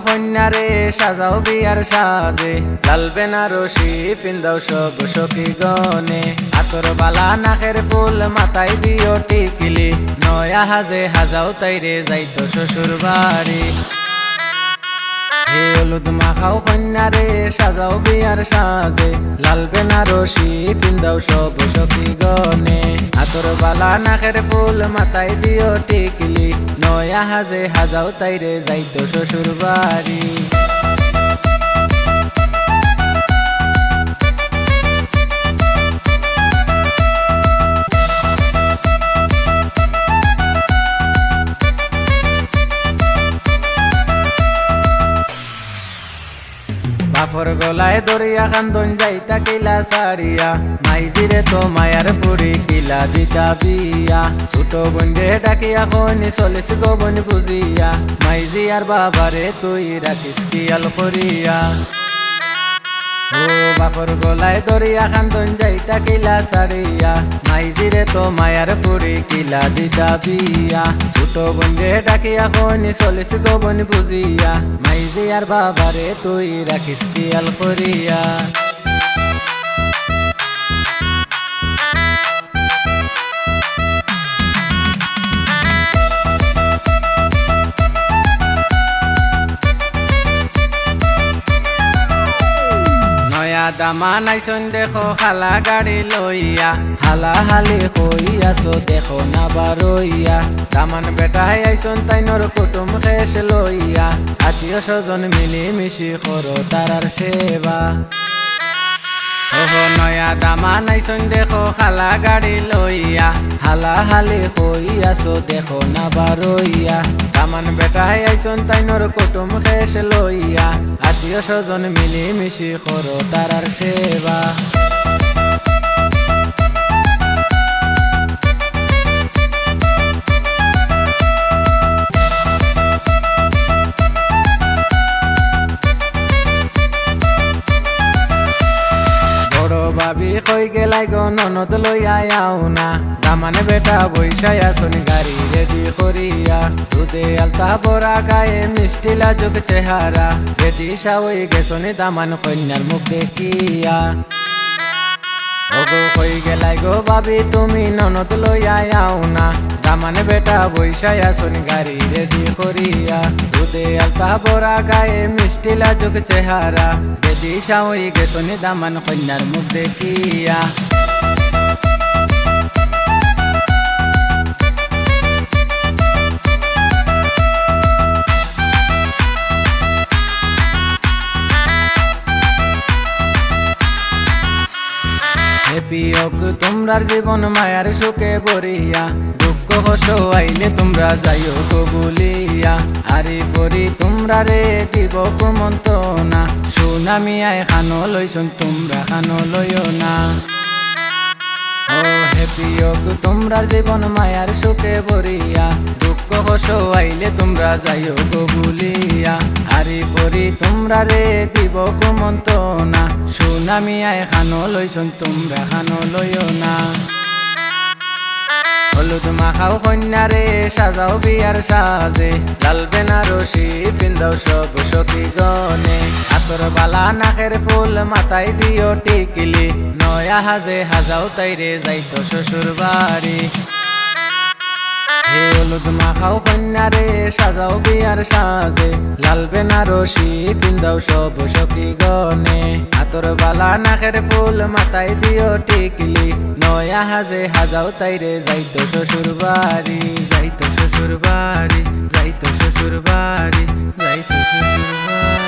কন্যারে সাজাও বিয়ার সাজে, লাল বেনারসি পিন্দাও সব সখী গনে। আতর বালা নাকের ফুল মাথায় দিও টিকিলি, নয়া হাজে হাজাও তাইরে যাইতো শ্বশুর বাড়ি। হে হলুদ মাখাও কন্যারে সাজাও বিয়ার সাজে, লাল বেনারসি পিন্দাও সব সখী গনে। আতর বালা নাকের ফুল মাথায় দিও টিকিলি, নয়া হাজে হাজাও তাইরে যাইতো শ্বশুর বাড়ি। বাপর গলায় দরিয়া কান্দন যাইতা কিলা সারিয়া, মাইজিরে তো মায়ার পুরি কিলা দিতা বিয়া। ছোট বন্ধে ডাকিয়া কনি চলিস গোবন বুঝিয়া, মাইজি আর বাবারে তুই রাখিস কিয়াল করিয়া। ও বাপর গলায় দরিয়া কান্দন যাইতা কিলা সারিয়া, মাইজিরে তো মায়ার পুরি কিলা দিতা বিয়া। ছোট বন্ধে ডাকিয়া কনি চলিস গোবন বুঝিয়া, মাইজি আর বাবারে তুই রাখিস কিয়াল করিয়া। দামা নাইছন দেখো খালা গাড়ি লইয়া, হালা হালি কইয়াছো দেখো না বারইয়া। দামান বেটাই আইছন তাইনর কুটুম খেস লইয়া, আত্মীয় স্বজন মিলি মিশি করো তারার সেবা। ওহো নয়া দামা নাইছন দেখো খালা গাড়ি লইয়া, হালা হালি কইয়াছো দেখো না বারইয়া। দামান বেটাই আইছন তাইনর কুটুম খেস লইয়া, আত্মীয় স্বজন মিলি মিশি করো তারার সেবা। ভাবি কই গেলাই গো ননদ লইয়া আও না, দামানে বেটা বৈশাই আসুন গাড়ি রেডি করিয়া। দুধে আলতা বড়া গায়ে মিষ্টি লাজুক চেহারা, রেডি সাওই গেছনি দামান কন্যার মুখ দেখিয়া। ওগো কই গেলাই গো ভাবি তুমি ননদ লইয়া আও না, দামানে বেটা বৈশাই আসুন গাড়ি রেডি করিয়া। দুধে আলতা বড়া গায়ে মিষ্টি লাজুক চেহারা, রেডি সাওই গেছনি দামান কন্যার মুখ দেখিয়া। পিয়ক তোমরার জীবন মায়ার সুখে ভরিয়া, দুঃখ কষ্ট আইলে তোমরা যাইও কবুলিয়া। আরি পরি তোমরা রে দিব কুমন্তনা, সুনামিয়ায় খানো লইছুন তোমরা খানো লইও না। ও হে পিয়ক তোমরার জীবন মায়ার সুখে ভরিয়া, দুঃখ কষ্ট আইলে তোমরা যাইও কবুলিয়া। আরি পরি তোমরা রে দিব কুমন্তনা, সুনামিয়ায় খানো লইছুন তোমরা খানো লইও না। হলুদ মাখাও কন্যারে সাজাও বিয়ার সাজে, লাল বেনারসি পিন্দাও সব সখী গনে। আতর বালা নাকের ফুল মাথায় দিও টিকিলি, নয়া হাজে হাজাও তাইরে যাইতো শ্বশুর বাড়ি। হে হলুদ মাখাও কন্যারে সাজাও বিয়ার সাজে, লাল বেনারসি পিন্দাও সব সখী গনে। আতর বালা নাকের ফুল মাথায় দিও টিকিলি, নয়া হাজে হাজাও তাইরে যাইতো শ্বশুর বাড়ি, যাইতো শ্বশুর বাড়ি, যাইতো শ্বশুর বাড়ি, যাইতো শ্বশুর বাড়ি।